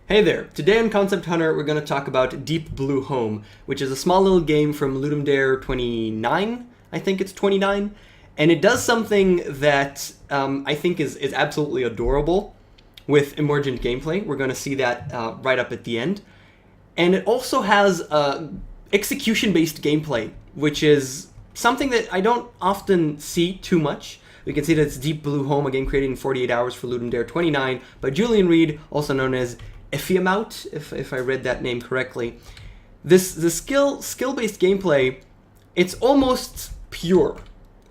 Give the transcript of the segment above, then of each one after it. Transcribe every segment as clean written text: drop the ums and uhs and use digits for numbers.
Hey there! Today on Concept Hunter we're going to talk about Deep Blue Home, which is a small little game from Ludum Dare 29, I think it's 29, and it does something that I think is absolutely adorable with emergent gameplay. We're going to see that right up at the end. And it also has execution-based gameplay, which is something that I don't often see too much. We can see that it's Deep Blue Home, a game created in 48 hours for Ludum Dare 29 by Julian Reed, also known as Effiamout, if I read that name correctly. The skill-based gameplay, it's almost pure,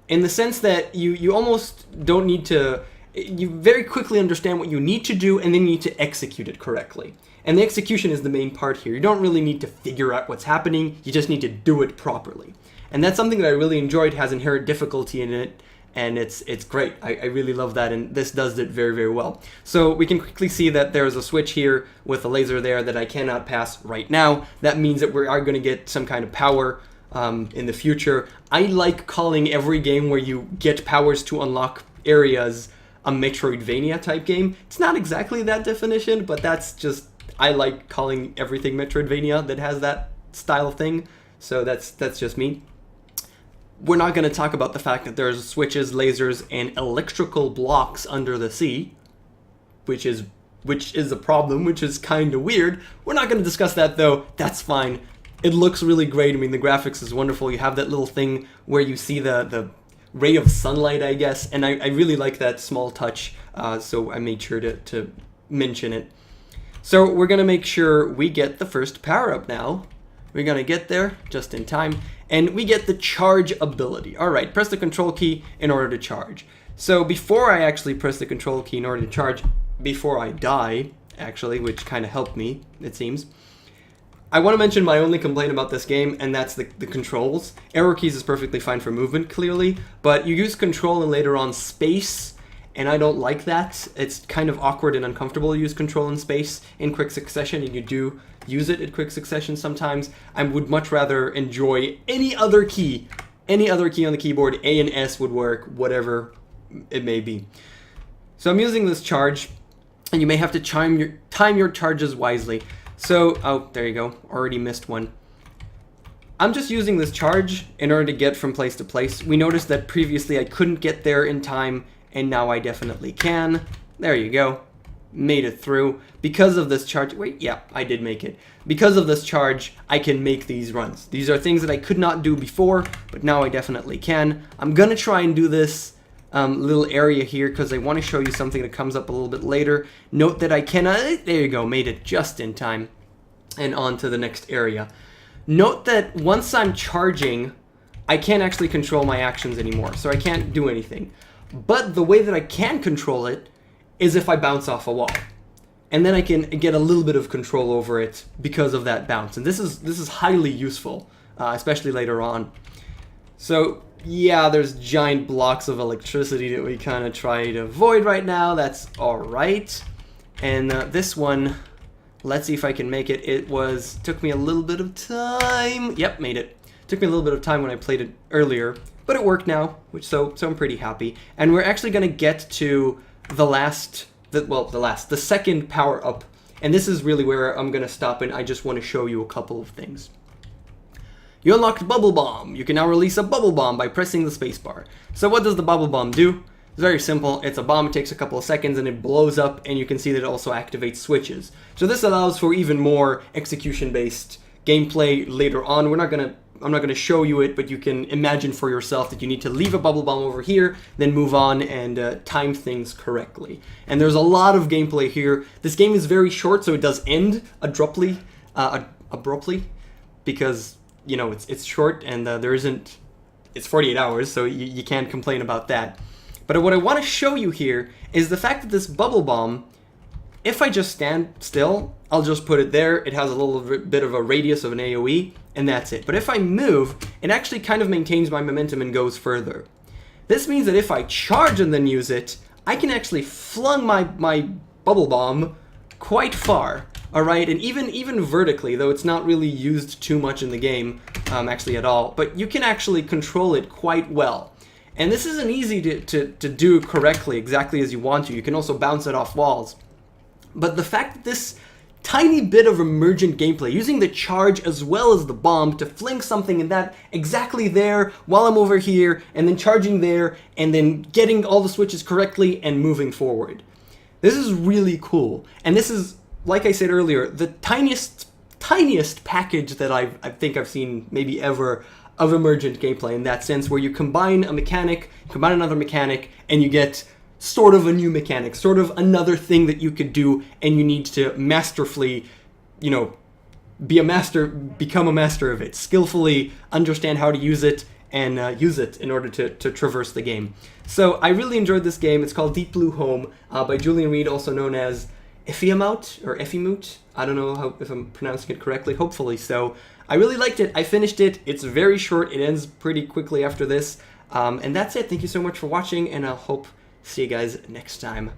in the sense that you almost don't need to, you very quickly understand what you need to do, and then you need to execute it correctly. And the execution is the main part here. You don't really need to figure out what's happening, you just need to do it properly. And that's something that I really enjoyed. It has inherent difficulty in it, and it's great. I really love that, and this does it very, very well. So we can quickly see that there's a switch here with a laser there that I cannot pass right now. That means that we are going to get some kind of power in the future. I like calling every game where you get powers to unlock areas a Metroidvania type game. It's not exactly that definition, but that's just, I like calling everything Metroidvania that has that style thing. So that's just me. We're not going to talk about the fact that there's switches, lasers, and electrical blocks under the sea, which is a problem, which is kind of weird. We're not going to discuss that though. That's fine. It looks really great. I mean, the graphics is wonderful. You have that little thing where you see the ray of sunlight, I guess, and I really like that small touch, so I made sure to mention it. So we're going to make sure we get the first power-up now. We're going to get there just in time. And we get the charge ability. Alright, press the control key in order to charge. So before I actually press the control key in order to charge, before I die, actually, which kind of helped me, it seems, I want to mention my only complaint about this game, and that's the controls. Arrow keys is perfectly fine for movement, clearly, but you use control and later on space, and I don't like that. It's kind of awkward and uncomfortable to use control and space in quick succession, and you do use it in quick succession sometimes. I would much rather enjoy any other key on the keyboard. A and S would work, whatever it may be. So I'm using this charge, and you may have to time your charges wisely. So, oh, there you go, already missed one. I'm just using this charge in order to get from place to place. We noticed that previously I couldn't get there in time, and now I definitely can. There you go. Made it through. Because of this charge, wait, yeah, I did make it. Because of this charge, I can make these runs. These are things that I could not do before, but now I definitely can. I'm gonna try and do this little area here because I want to show you something that comes up a little bit later. Note that I cannot, there you go, made it just in time. And on to the next area. Note that once I'm charging, I can't actually control my actions anymore, so I can't do anything. But the way that I can control it is if I bounce off a wall. And then I can get a little bit of control over it because of that bounce. And this is highly useful, especially later on. So yeah, there's giant blocks of electricity that we kind of try to avoid right now. That's alright. And this one, let's see if I can make it. Took me a little bit of time. Yep, made it. Took me a little bit of time when I played it earlier, but it worked now, so I'm pretty happy. And we're actually going to get to the second power up, and this is really where I'm gonna stop, and I just want to show you a couple of things. You unlocked Bubble Bomb. You can now release a Bubble Bomb by pressing the spacebar. So what does the Bubble Bomb do? It's very simple. It's a bomb, it takes a couple of seconds, and it blows up, and you can see that it also activates switches. So this allows for even more execution-based gameplay later on. I'm not gonna show you it, but you can imagine for yourself that you need to leave a bubble bomb over here, then move on and time things correctly. And there's a lot of gameplay here. This game is very short, so it does end abruptly, because you know it's short and it's 48 hours, so you can't complain about that. But what I want to show you here is the fact that this bubble bomb, if I just stand still, I'll just put it there. It has a little bit of a radius of an AoE, and that's it. But if I move, it actually kind of maintains my momentum and goes further. This means that if I charge and then use it, I can actually flung my bubble bomb quite far. Alright, and even vertically, though it's not really used too much in the game, actually at all, but you can actually control it quite well. And this isn't easy to do correctly, exactly as you want to. You can also bounce it off walls. But the fact that this tiny bit of emergent gameplay, using the charge as well as the bomb to fling something in that exactly there while I'm over here, and then charging there, and then getting all the switches correctly and moving forward. This is really cool, and this is, like I said earlier, the tiniest package that I think I've seen maybe ever of emergent gameplay, in that sense, where you combine a mechanic, combine another mechanic, and you get sort of a new mechanic, sort of another thing that you could do, and you need to masterfully, you know, become a master of it, skillfully understand how to use it, and use it in order to traverse the game. So I really enjoyed this game. It's called Deep Blue Home by Julian Reed, also known as Effiamout or Effimoot. I don't know if I'm pronouncing it correctly. Hopefully so. I really liked it. I finished it. It's very short. It ends pretty quickly after this. And that's it. Thank you so much for watching, and I'll see you guys next time.